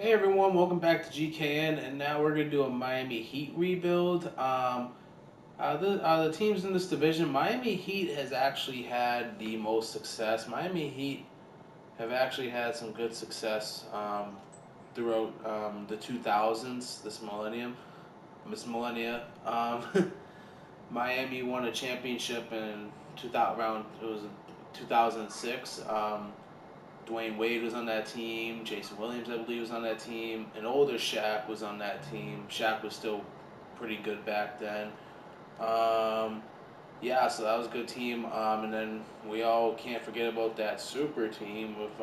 Hey everyone, welcome back to GKN, and now we're gonna do a Miami Heat rebuild. The teams in this division, Miami Heat has actually had the most success. Miami Heat have actually had some good success throughout the 2000s, this millennia. Miami won a championship in 2000, around it was 2006. Dwayne Wade was on that team. Jason Williams, I believe, was on that team. An older Shaq was on that team. Shaq was still pretty good back then. Um, yeah, so that was a good team. And then we all can't forget about that super team with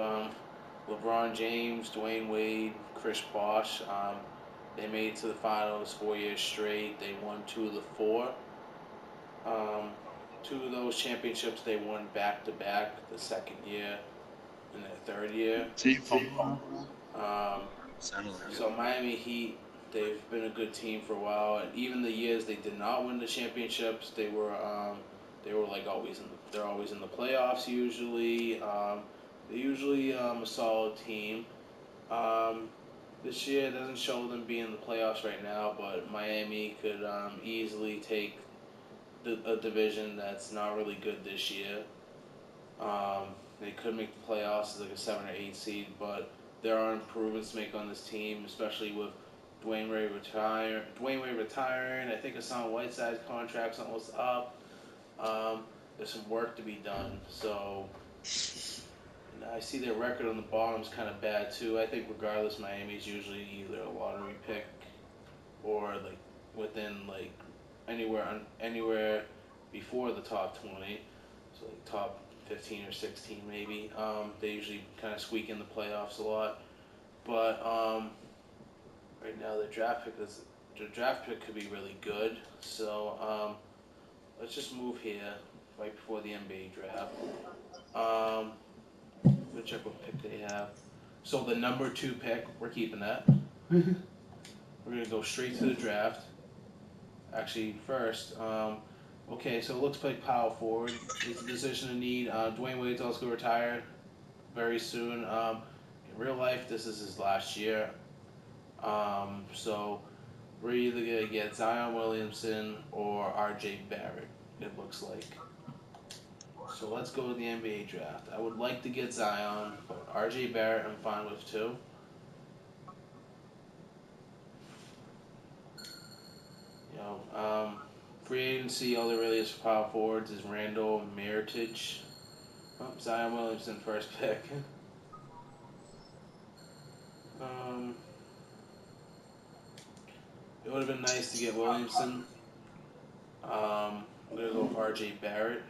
LeBron James, Dwayne Wade, Chris Bosh. They made it to the finals 4 years straight. They won two of the four. Um, Two of those championships they won back to back the second year and their third year. Team football. Um, Sounded like it. so Miami Heat, they've been a good team for a while, and even the years they did not win the championships, they were like always they're always in the playoffs usually. They're usually a solid team. Um, this year doesn't show them being in the playoffs right now, but Miami could easily take a division that's not really good this year. Um, they could make the playoffs as like a 7 or 8 seed, but there are improvements to make on this team, especially with Dwayne Wade retiring. I think Hassan Whiteside's contract's almost up. Um, there's some work to be done. So and I see their record on the bottom is kind of bad too. I think regardless, Miami's usually either a lottery pick or like within like anywhere before the top 20, so like top 15 or 16 maybe. They usually kind of squeak in the playoffs a lot, but right now their draft pick could be really good. So let's just move here right before the NBA draft. Um, let's check what pick they have. So the number two pick, we're keeping that. We're gonna go straight to the draft. Actually, first, okay, so it looks like power forward is the position of need. Dwayne Wade's also going to retire very soon. In real life, this is his last year. So we're either going to get Zion Williamson or RJ Barrett, it looks like. So let's go with the NBA draft. I would like to get Zion, but RJ Barrett I'm fine with too. You know, free agency, all there really is for power forwards is Randall Meritage. Oh, Zion Williamson first pick. Um, it would have been nice to get Williamson. I'm gonna go with R.J. Barrett.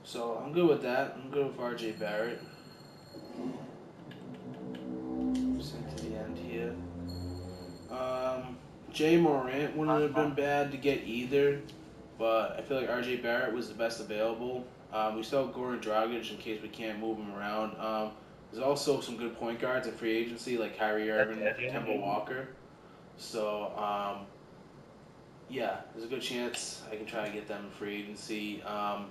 So I'm good with that. I'm good with R.J. Barrett. Sent to the end here. Um, Jay Morant wouldn't have been bad to get either, but I feel like R.J. Barrett was the best available. We still have Goran Dragic in case we can't move him around. There's also some good point guards in free agency like Kyrie Irving, Kemba Walker. So yeah, there's a good chance I can try to get them in free agency. I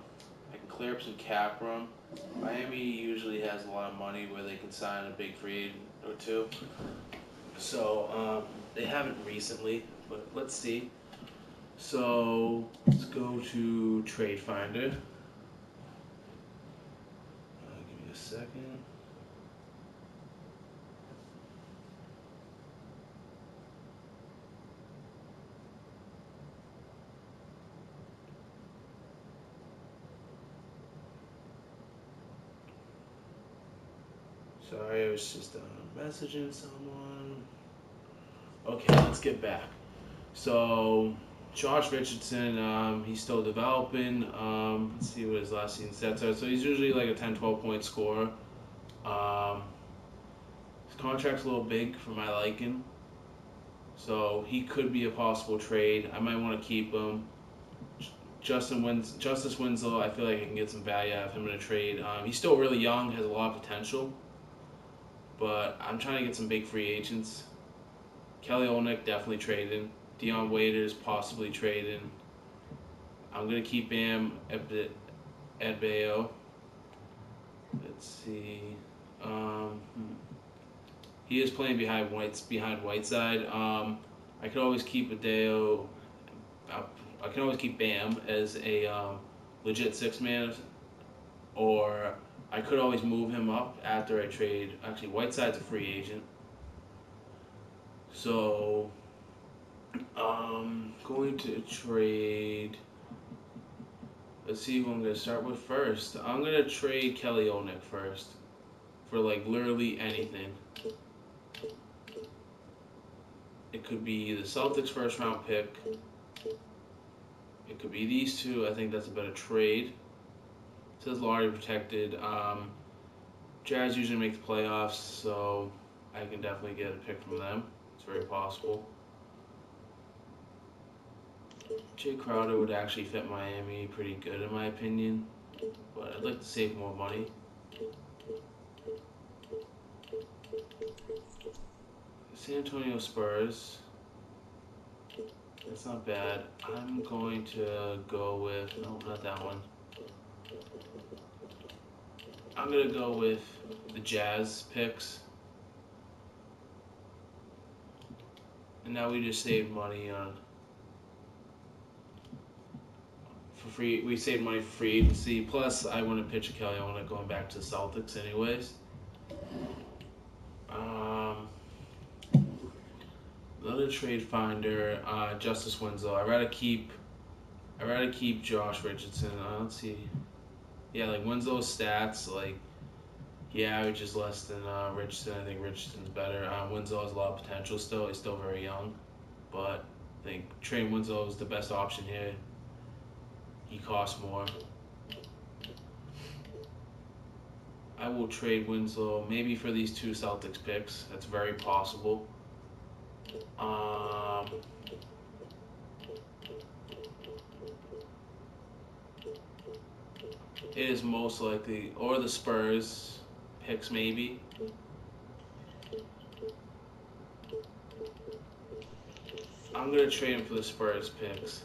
can clear up some cap room. Miami usually has a lot of money where they can sign a big free agent or two. So they haven't recently, but let's see. So let's go to Trade Finder. Give me a second. Sorry, I was just messaging someone. Okay, let's get back. So Josh Richardson, he's still developing. Let's see what his last season stats are. So he's usually like a 10, 12 point scorer. Um, his contract's a little big for my liking. So he could be a possible trade. I might want to keep him. Justice Winslow, I feel like I can get some value out of him in a trade. He's still really young, has a lot of potential, but I'm trying to get some big free agents. Kelly Olynyk definitely trading. Dion Waiters possibly trading. I'm gonna keep Bam Adebayo. He is playing behind Whiteside. I could always keep Adeo. I, I can always keep Bam as a legit six man, or I could always move him up after I trade. Actually, Whiteside's a free agent, so going to trade. Let's see who I'm gonna start with first. I'm gonna trade Kelly Olynyk first for like literally anything. It could be the Celtics first round pick. It could be these two. I think that's a better trade. It says lottery protected. Jazz usually make the playoffs, so I can definitely get a pick from them. It's very possible. Jay Crowder would actually fit Miami pretty good in my opinion, but I'd like to save more money. San Antonio Spurs. That's not bad. I'm going to go with, no, not that one. I'm going to go with the Jazz picks. And now we just saved money on for free. We saved money for free agency. Plus, I want to pitch a Kelly Olynyk going back to the Celtics anyways. Another trade finder, Justice Winslow. I'd rather keep Josh Richardson. Let's see. Yeah, like Winslow's stats, like he averages less than Richardson. I think Richardson's better. Winslow has a lot of potential still. He's still very young, but I think trading Winslow is the best option here. He costs more. I will trade Winslow maybe for these two Celtics picks. That's very possible. It is most likely, or the Spurs picks maybe. I'm gonna trade him for the Spurs picks.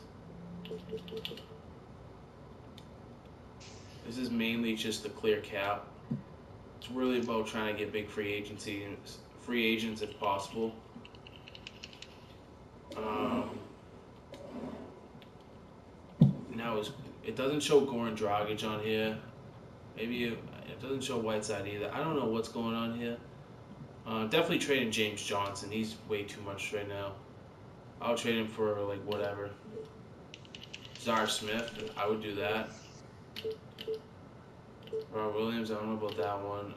This is mainly just the clear cap. It's really about trying to get big free agents if possible. Now it doesn't show Goran Dragic on here. Maybe it doesn't show Whiteside either. I don't know what's going on here. Definitely trading James Johnson. He's way too much right now. I'll trade him for like whatever. Zar Smith, I would do that. Robert Williams, I don't know about that one.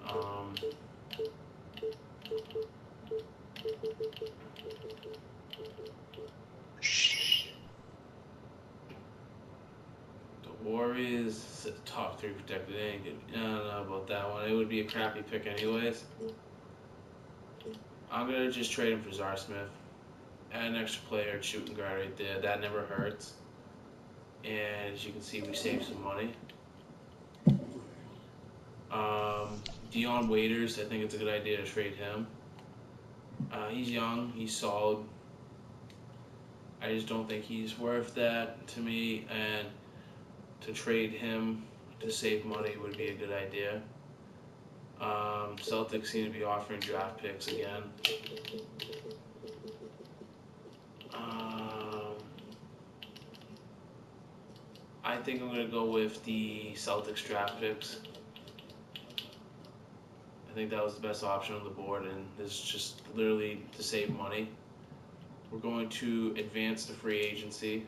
The Warriors, top 3 protected. Ain't good. I don't know about that one. It would be a crappy pick anyways. I'm gonna just trade him for Zar Smith. Add an extra player, shooting guard right there. That never hurts. And as you can see, we saved some money. Dion Waiters, I think it's a good idea to trade him. He's young, he's solid. I just don't think he's worth that to me, and to trade him to save money would be a good idea. Celtics seem to be offering draft picks again. I think I'm going to go with the Celtics draft picks. I think that was the best option on the board, and this is just literally to save money. We're going to advance to free agency.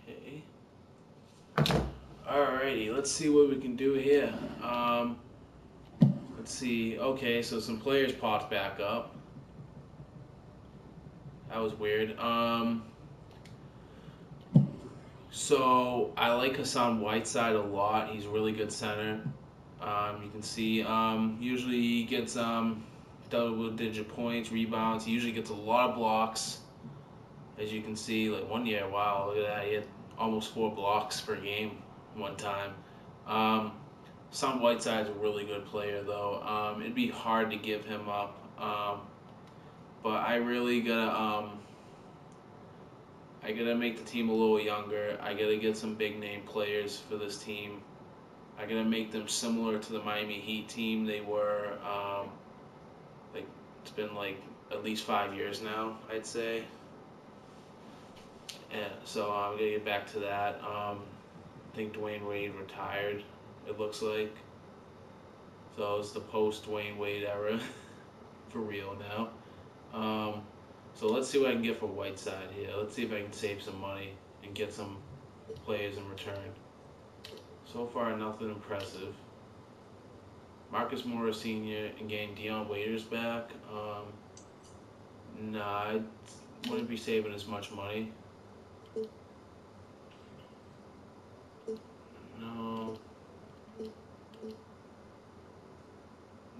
Okay. Alrighty, let's see what we can do here. Let's see. Okay, so some players popped back up. That was weird. So I like Hassan Whiteside a lot. He's a really good center. You can see usually he gets double-digit points, rebounds. He usually gets a lot of blocks. As you can see, like 1 year, wow, look at that. He had almost 4 blocks per game one time. Hassan Whiteside's a really good player, though. It'd be hard to give him up. but I really gotta I gotta make the team a little younger. I gotta get some big name players for this team. I gotta make them similar to the Miami Heat team they were. Like it's been like at least 5 years now, I'd say. And so I'm gonna get back to that. I think Dwayne Wade retired. It looks like so it's the post Dwayne Wade era for real now. Um, so let's see what I can get for Whiteside here. Let's see if I can save some money and get some players in return. So far, nothing impressive. Marcus Morris Sr. and getting Dion Waiters back. Nah, I wouldn't be saving as much money. No,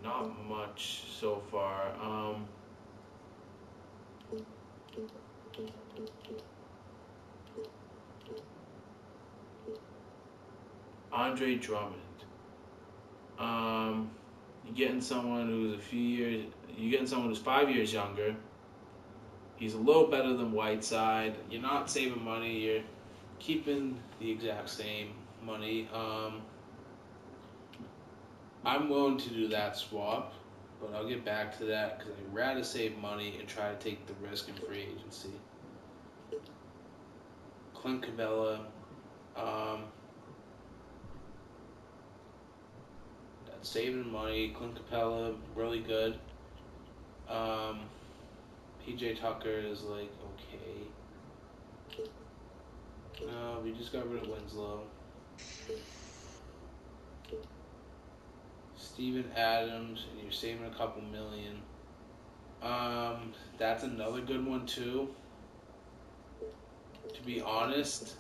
not much so far. Andre Drummond. You're getting someone who's a few years. You're getting someone who's 5 years younger. He's a little better than Whiteside. You're not saving money. You're keeping the exact same money. I'm willing to do that swap, but I'll get back to that because I'd rather save money and try to take the risk in free agency. Clint Capella. That's saving money. Clint Capella, really good. PJ Tucker is like okay. No, we just got rid of Winslow. Steven Adams, and you're saving a couple million. That's another good one too. To be honest,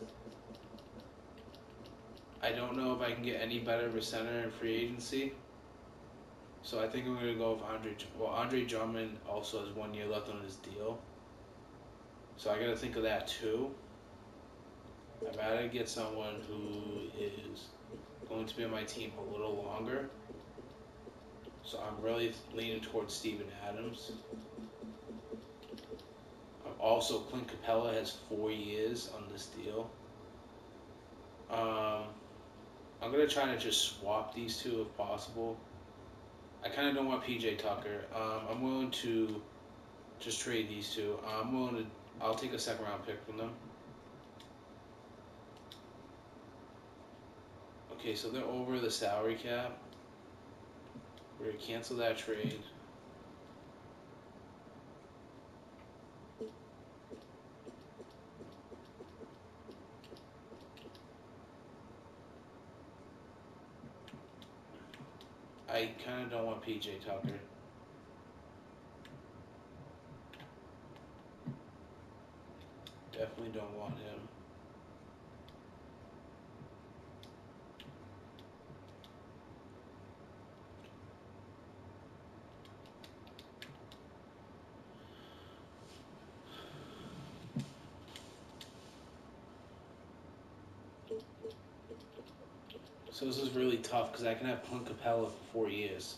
I don't know if I can get any better of a center in free agency. So I think I'm gonna go with Andre. Well, Andre Drummond also has 1 year left on his deal. So I gotta think of that too. I'd rather get someone who is going to be on my team a little longer. So I'm really leaning towards Steven Adams. Also, Clint Capella has 4 years on this deal. I'm going to try to just swap these two if possible. I kind of don't want PJ Tucker. I'm willing to just trade these two. I'll take a second round pick from them. Okay, so they're over the salary cap. We're going to cancel that trade. I kind of don't want PJ Tucker. Definitely don't want him. So this is really tough because I can have Clint Capella for 4 years.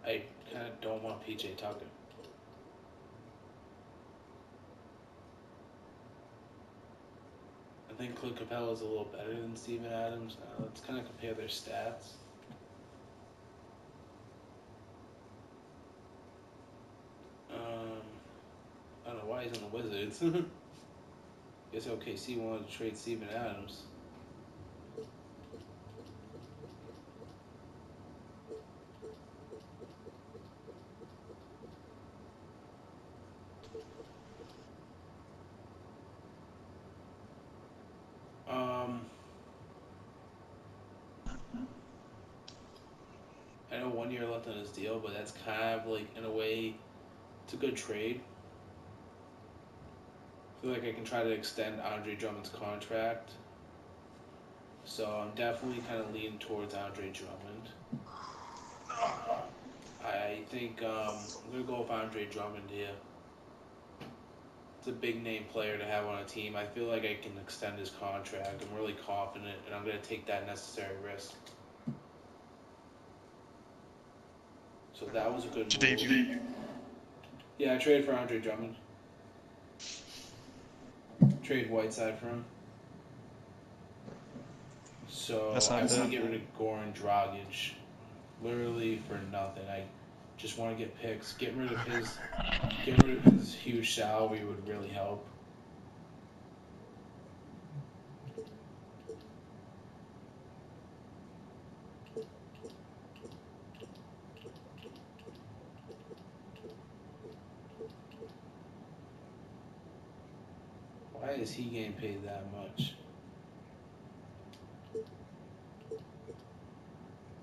I kind of don't want PJ Tucker. I think Clint Capella is a little better than Steven Adams. Let's kind of compare their stats. I don't know why he's on the Wizards. Guess OKC wanted to trade Steven Adams. I know 1 year left on his deal, but that's kind of like, in a way, it's a good trade. I feel like I can try to extend Andre Drummond's contract. So I'm definitely kind of leaning towards Andre Drummond. I think I'm going to go with Andre Drummond here. It's a big name player to have on a team. I feel like I can extend his contract. I'm really confident, and I'm going to take that necessary risk. So that was a good To move. debut. Yeah, I traded for Andre Drummond. Trade Whiteside for him. That's So I not want to bad. get rid of Goran Dragic, literally for nothing. I just want to get picks. Getting rid of his huge salary would really help. Why is he getting paid that much?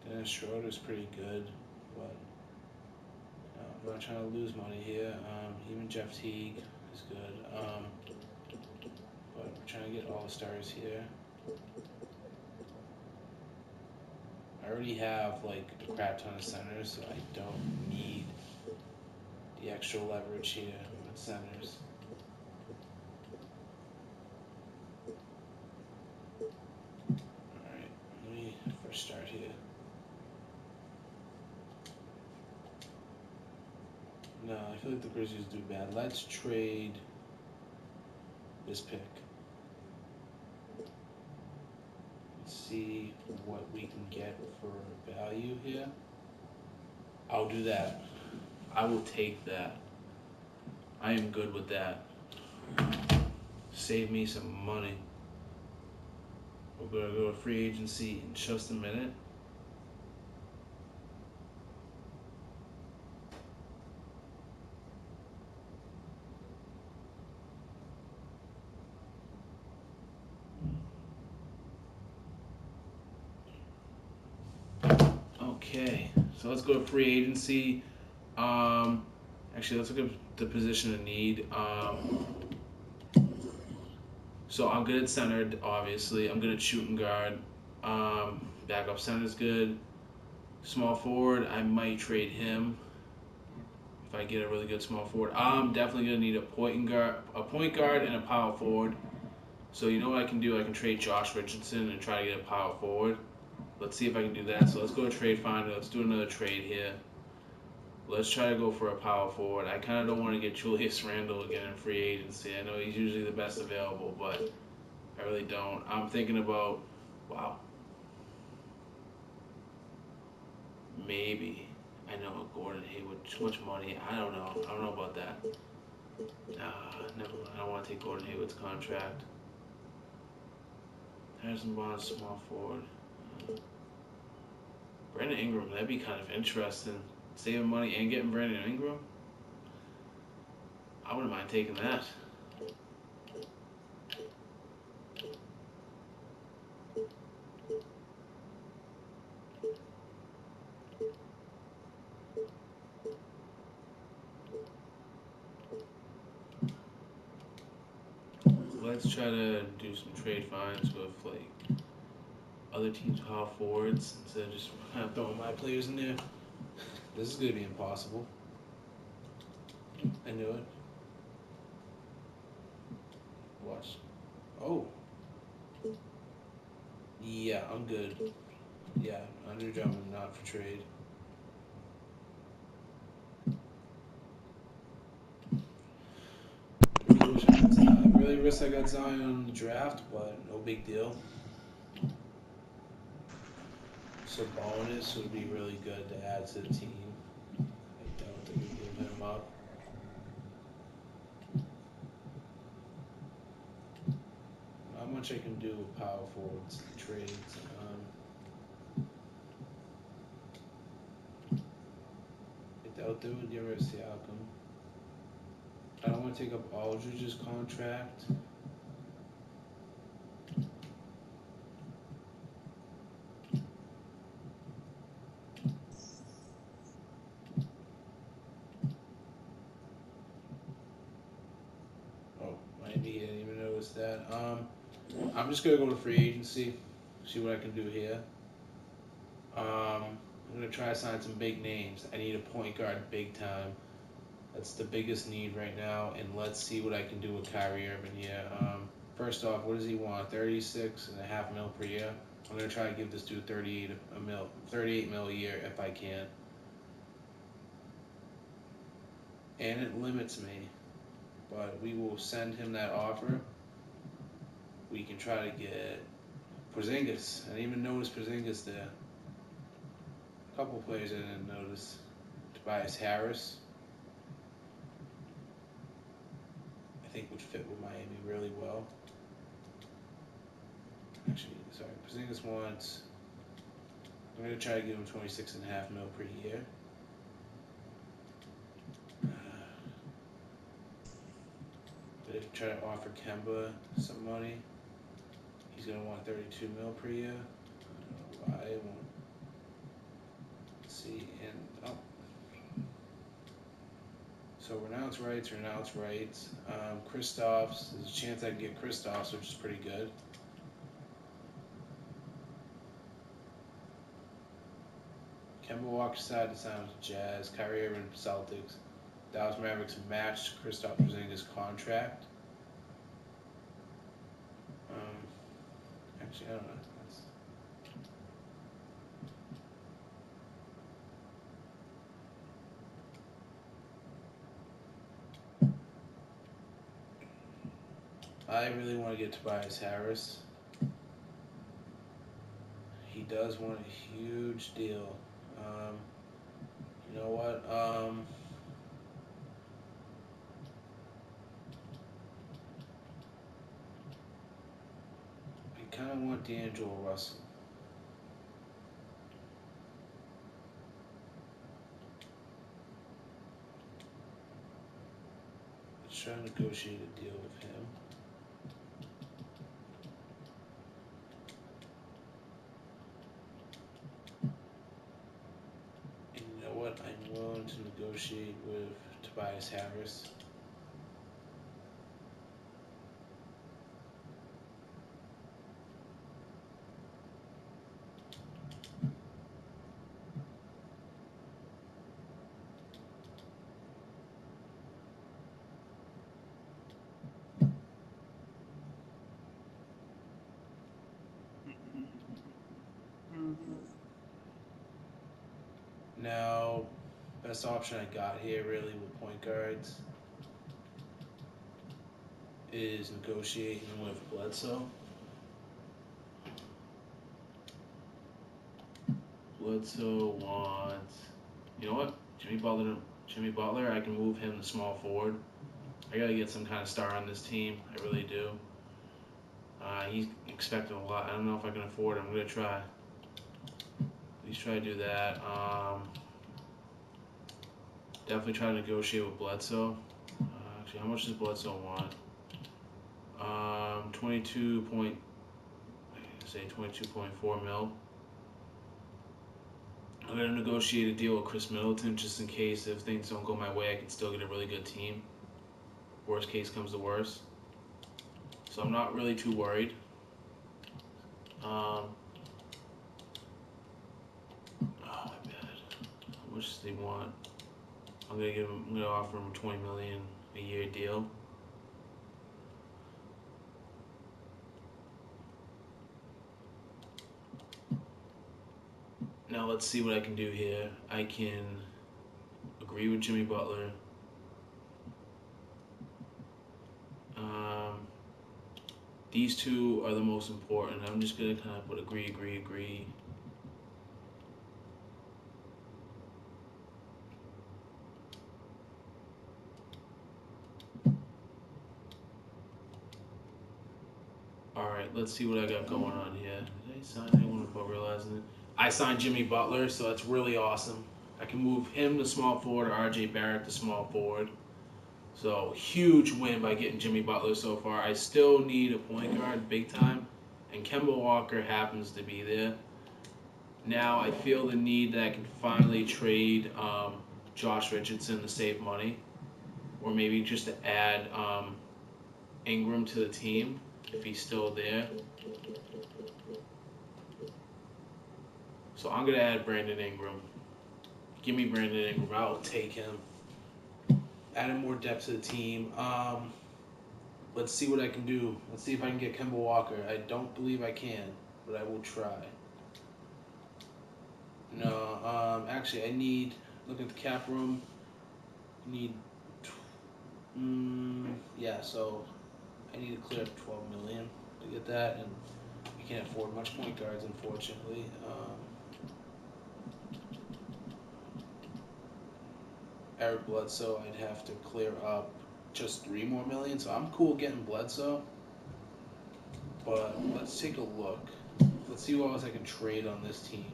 Dennis Schroeder's pretty good, but I'm not trying to lose money here. Even Jeff Teague is good, but we're trying to get all the stars here. I already have like a crap ton of centers, so I don't need the extra leverage here with centers. Alright, let me first start here. No, I feel like the Grizzlies do bad. Let's trade this pick. Let's see what we can get for value here. I'll do that. I will take that. I am good with that. Save me some money. We're gonna go to free agency in just a minute. Okay, so let's go to free agency. Um, Actually, let's look at the position of need. So I'm good at center, obviously. I'm good at shooting guard. Backup center's good. Small forward, I might trade him if I get a really good small forward. I'm definitely gonna need a point guard, and a power forward. So you know what I can do? I can trade Josh Richardson and try to get a power forward. Let's see if I can do that. So let's go to trade finder. Let's do another trade here. Let's try to go for a power forward. I kind of don't want to get Julius Randle again in free agency. I know he's usually the best available, but I really don't. I'm thinking about, wow, maybe. I know Gordon Hayward, too much money. I don't know. I don't know about that. Never mind. I don't want to take Gordon Hayward's contract. Harrison Barnes, small forward. Brandon Ingram, that'd be kind of interesting. Saving money and getting Brandon Ingram. I wouldn't mind taking that. Let's try to do some trade finds with like other teams' power forwards instead of just kind of throwing my players in there. This is gonna be impossible. I knew it. Watch. Oh. Yeah, I'm good. Yeah, Andre Drummond, not for trade. I really wish I got Zion in the draft, but no big deal. Sabonis would be really good to add to the team. I doubt that we give him up. Not much I can do with power forwards trades. I doubt they would give us Siakam. I don't want to take up Aldridge's contract. Oh, maybe I didn't even notice that. I'm just gonna go to free agency, see what I can do here. I'm gonna try to sign some big names. I need a point guard big time. That's the biggest need right now, and let's see what I can do with Kyrie Irving here. First off, what does he want? 36.5 mil per year. I'm gonna try to give this dude 38 mil a year if I can. and it limits me. But we will send him that offer. We can try to get Porzingis. I didn't even notice Porzingis there. A couple players I didn't notice. Tobias Harris, I think would fit with Miami really well. Actually, sorry, Porzingis wants. I'm gonna try to give him 26.5 mil per year. But if you try to offer Kemba some money, he's gonna want 32 mil per year. I don't know why it won't. Let's see, and oh, so Renault's rights. Kristaps, there's a chance I can get Kristaps, which is pretty good. Kemba Walker decided to sign with the Jazz. Kyrie Irving, Celtics. Dallas Mavericks matched Kristaps Porzingis' contract. Actually, I don't know. I really want to get Tobias Harris. He does want a huge deal. You know what? I kind of want D'Angelo Russell. Let's try to negotiate a deal with him. And you know what? I'm willing to negotiate with Tobias Harris. Now, best option I got here really with point guards is negotiating with Bledsoe. Bledsoe wants, you know what? Jimmy Butler, I can move him to small forward. I gotta get some kind of star on this team. I really do. He's expecting a lot. I don't know if I can afford it. I'm gonna try. At least try to do that. Definitely try to negotiate with Bledsoe. Actually, how much does Bledsoe want? 22.4 mil. I'm gonna negotiate a deal with Chris Middleton just in case if things don't go my way, I can still get a really good team. Worst case comes to worst. So I'm not really too worried. Oh my bad. How much does he want? I'm gonna offer him a $20 million a year deal. Now let's see what I can do here. I can agree with Jimmy Butler. These two are the most important. I'm just gonna kind of put agree. Alright, let's see what I got going on here. Did I sign anyone without realizing it? I signed Jimmy Butler, so that's really awesome. I can move him to small forward or RJ Barrett to small forward. So, huge win by getting Jimmy Butler so far. I still need a point guard big time, and Kemba Walker happens to be there. Now I feel the need that I can finally trade Josh Richardson to save money, or maybe just to add Ingram to the team if he's still there. So I'm gonna add Brandon Ingram. Give me Brandon Ingram. I'll take him. Adding more depth to the team. Let's see what I can do. Let's see if I can get Kemba Walker. I don't believe I can, but I will try. No, actually, I need, look at the cap room. I need Yeah, so I need to clear up 12 million to get that, and we can't afford much point guards, unfortunately. Eric Bledsoe, I'd have to clear up just 3 more million, so I'm cool getting Bledsoe. But let's take a look. Let's see what else I can trade on this team.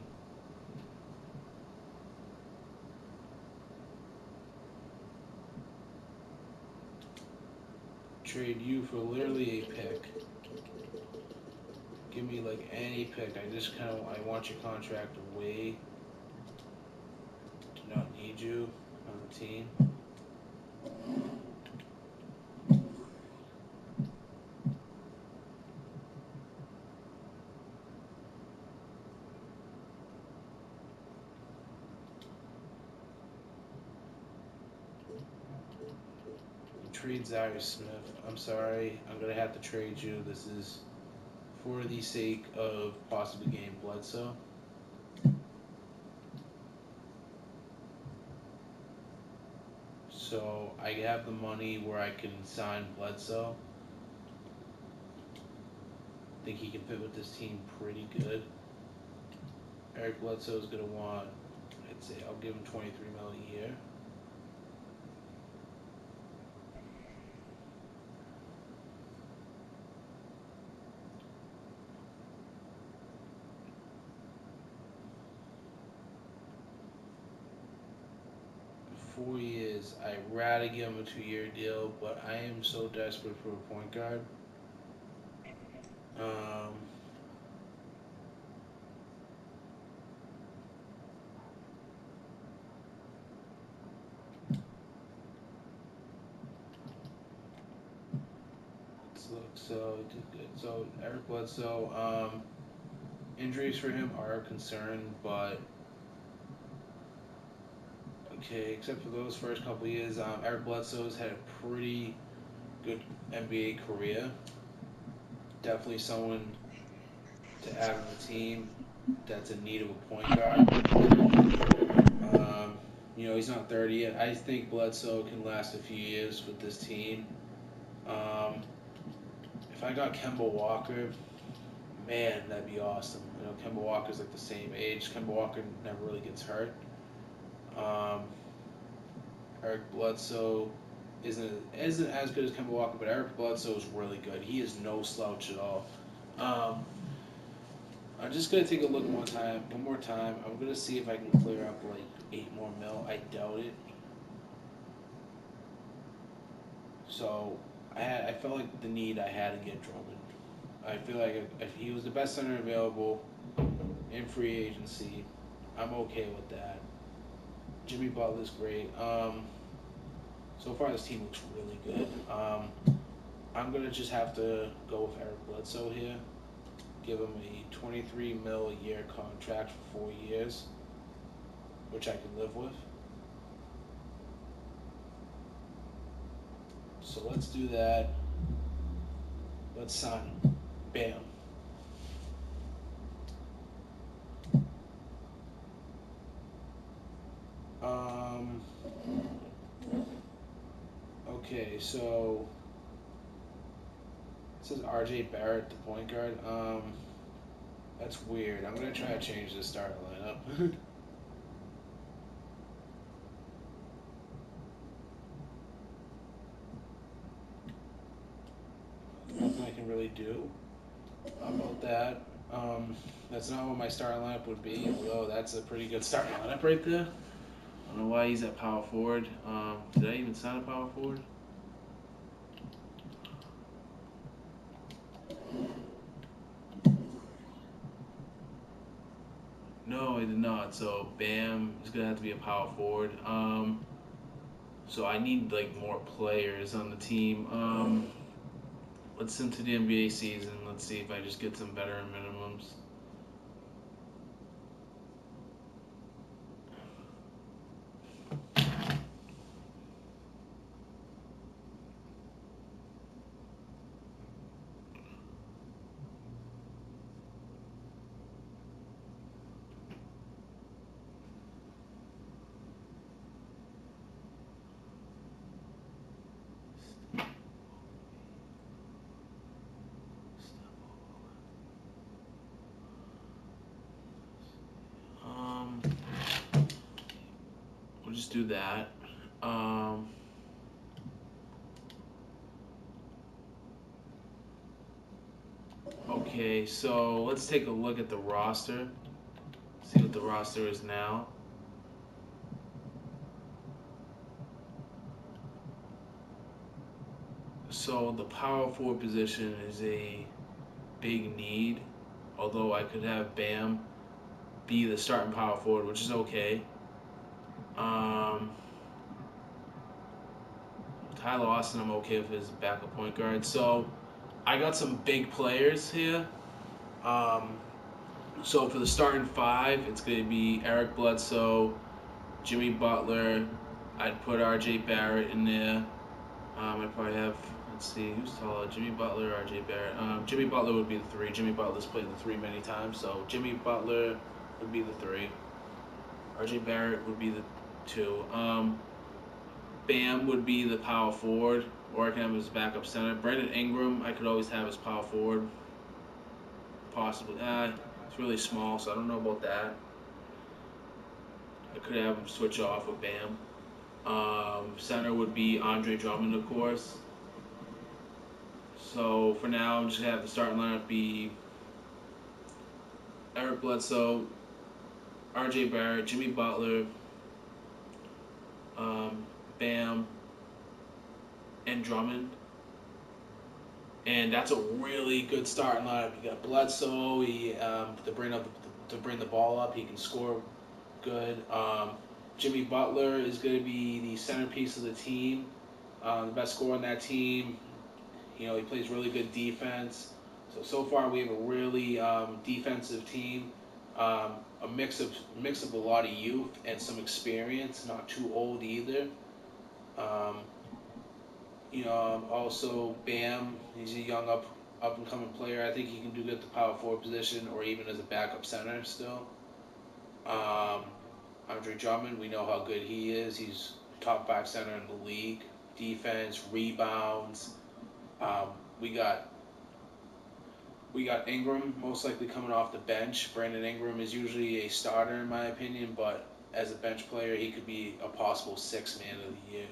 Trade you for literally a pick. Give me like any pick. I just kind of I want your contract away. Do not need you on the team. Trade Zaire Smith. I'm sorry. I'm gonna have to trade you. This is for the sake of possibly getting Bledsoe. So I have the money where I can sign Bledsoe. I think he can fit with this team pretty good. Eric Bledsoe is gonna want. I'd say I'll give him 23 mil a year. For 4 years, I'd rather give him a 2-year deal, but I am so desperate for a point guard. Um, let's look. So he did good. So Eric Bledsoe. Injuries for him are a concern, but okay, except for those first couple years, Eric Bledsoe's had a pretty good NBA career. Definitely someone to add on the team that's in need of a point guard. Um, he's not 30 yet. I think Bledsoe can last a few years with this team. Um, if I got Kemba Walker, man, that'd be awesome. Kemba Walker's like the same age. Kemba Walker never really gets hurt. Um, Eric Bledsoe isn't as good as Kemba Walker, but Eric Bledsoe is really good. He is no slouch at all. Um, I'm just gonna take a look one more time. I'm gonna see if I can clear up like 8 more mil. I doubt it. So I felt like the need I had to get Drummond. I feel like if he was the best center available in free agency, I'm okay with that. Jimmy Butler's great. So far this team looks really good. I'm gonna just have to go with Eric Bledsoe here. Give him a 23 mil a year contract for 4 years, which I can live with. So let's do that. Let's sign him. Bam. Um. Okay, so it says R.J. Barrett, the point guard. That's weird. I'm gonna try to change the start lineup. Nothing I can really do about that. That's not what my starting lineup would be. Although that's a pretty good starting lineup right there. I don't know why he's at power forward. Did I even sign a power forward? No, I did not. So Bam is gonna have to be a power forward. So I need like more players on the team. Let's into the NBA season. Let's see if I just get some better minimums. do that. Um, okay, so let's take a look at the roster. See what the roster is now. So the power forward position is a big need, although I could have Bam be the starting power forward, which is okay. Um, Tyler Austin, I'm okay with his backup point guard. So I got some big players here. Um, so for the starting five, it's going to be Eric Bledsoe, Jimmy Butler. I'd put R.J. Barrett in there. I'd probably have, let's see, who's taller? Jimmy Butler, R.J. Barrett. Jimmy Butler would be the three. Jimmy Butler's played the three many times, so Jimmy Butler would be the three. R.J. Barrett would be the two. Bam would be the power forward, or I can have him as backup center. Brandon Ingram, I could always have as power forward, possibly. It's really small, so I don't know about that. I could have him switch off with Bam. Center would be Andre Drummond, of course. So for now, I'm just gonna have the starting lineup be Eric Bledsoe, R.J. Barrett, Jimmy Butler, Bam, and Drummond. And that's a really good starting lineup. You got Bledsoe. To bring the ball up, he can score good. Jimmy Butler is going to be the centerpiece of the team, the best scorer on that team. He plays really good defense. So far we have a really defensive team. A mix of a lot of youth and some experience, not too old either. Also Bam, he's a young up and coming player. I think he can do good at the power forward position or even as a backup center still. Andre Drummond, we know how good he is. He's top five center in the league. Defense, rebounds. Um, we got Ingram most likely coming off the bench. Brandon Ingram is usually a starter in my opinion, but as a bench player, he could be a possible sixth man of the year,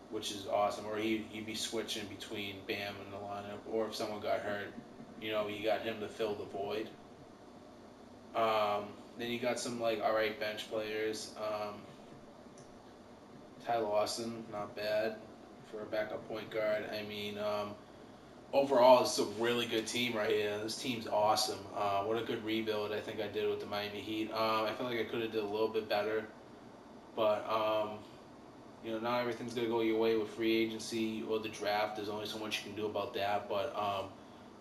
which is awesome. Or he'd be switching between Bam and the lineup, or if someone got hurt, you got him to fill the void. Then you got some alright bench players. Tyler Austin, not bad for a backup point guard. I mean, overall, it's a really good team right here. This team's awesome. What a good rebuild I think I did with the Miami Heat. I feel like I could have did a little bit better, but not everything's gonna go your way with free agency or the draft. There's only so much you can do about that. But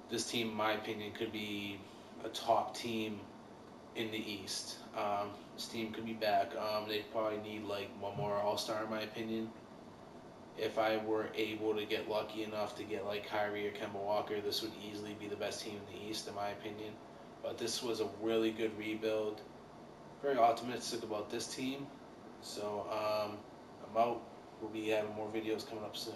this team, in my opinion, could be a top team in the East. This team could be back. They probably need one more All-Star, in my opinion. If I were able to get lucky enough to get Kyrie or Kemba Walker, this would easily be the best team in the East, in my opinion. But this was a really good rebuild. Very optimistic about this team. So I'm out. We'll be having more videos coming up soon.